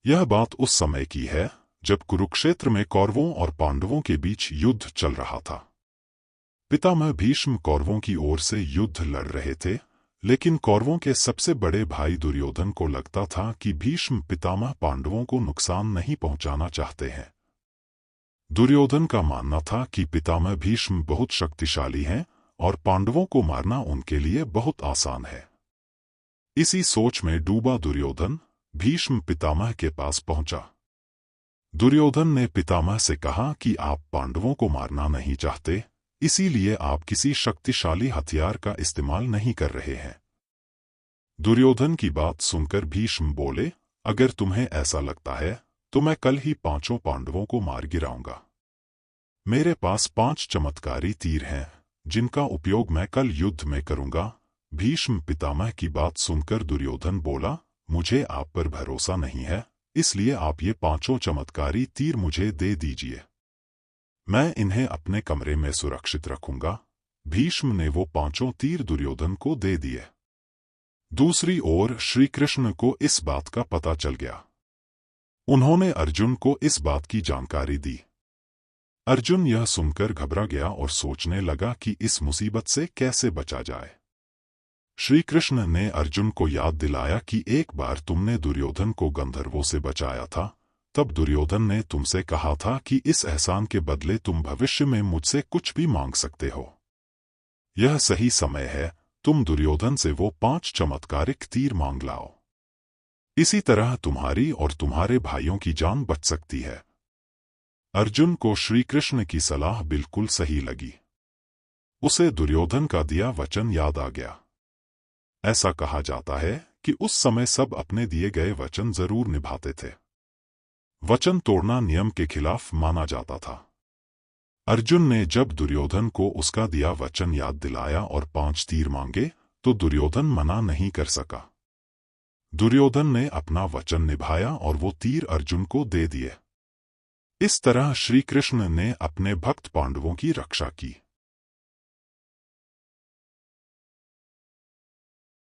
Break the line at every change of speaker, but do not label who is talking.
यह बात उस समय की है जब कुरुक्षेत्र में कौरवों और पांडवों के बीच युद्ध चल रहा था। पितामह भीष्म कौरवों की ओर से युद्ध लड़ रहे थे, लेकिन कौरवों के सबसे बड़े भाई दुर्योधन को लगता था कि भीष्म पितामह पांडवों को नुकसान नहीं पहुंचाना चाहते हैं। दुर्योधन का मानना था कि पितामह भीष्म बहुत शक्तिशाली हैं और पांडवों को मारना उनके लिए बहुत आसान है। इसी सोच में डूबा दुर्योधन भीष्म पितामह के पास पहुंचा। दुर्योधन ने पितामह से कहा कि आप पांडवों को मारना नहीं चाहते, इसीलिए आप किसी शक्तिशाली हथियार का इस्तेमाल नहीं कर रहे हैं। दुर्योधन की बात सुनकर भीष्म बोले, अगर तुम्हें ऐसा लगता है तो मैं कल ही 5 पांडवों को मार गिराऊंगा। मेरे पास 5 चमत्कारी तीर हैं, जिनका उपयोग मैं कल युद्ध में करूंगा। भीष्म पितामह की बात सुनकर दुर्योधन बोला, मुझे आप पर भरोसा नहीं है, इसलिए आप ये 5 चमत्कारी तीर मुझे दे दीजिए। मैं इन्हें अपने कमरे में सुरक्षित रखूंगा। भीष्म ने वो 5 तीर दुर्योधन को दे दिए। दूसरी ओर श्री कृष्ण को इस बात का पता चल गया। उन्होंने अर्जुन को इस बात की जानकारी दी। अर्जुन यह सुनकर घबरा गया और सोचने लगा कि इस मुसीबत से कैसे बचा जाए। श्री कृष्ण ने अर्जुन को याद दिलाया कि एक बार तुमने दुर्योधन को गंधर्वों से बचाया था। तब दुर्योधन ने तुमसे कहा था कि इस एहसान के बदले तुम भविष्य में मुझसे कुछ भी मांग सकते हो। यह सही समय है, तुम दुर्योधन से वो 5 चमत्कारिक तीर मांग लाओ। इसी तरह तुम्हारी और तुम्हारे भाइयों की जान बच सकती है। अर्जुन को श्री कृष्ण की सलाह बिल्कुल सही लगी। उसे दुर्योधन का दिया वचन याद आ गया। ऐसा कहा जाता है कि उस समय सब अपने दिए गए वचन जरूर निभाते थे। वचन तोड़ना नियम के खिलाफ माना जाता था। अर्जुन ने जब दुर्योधन को उसका दिया वचन याद दिलाया और 5 तीर मांगे, तो दुर्योधन मना नहीं कर सका। दुर्योधन ने अपना वचन निभाया और वो तीर अर्जुन को दे दिए। इस तरह श्री कृष्ण ने अपने भक्त पांडवों की रक्षा की।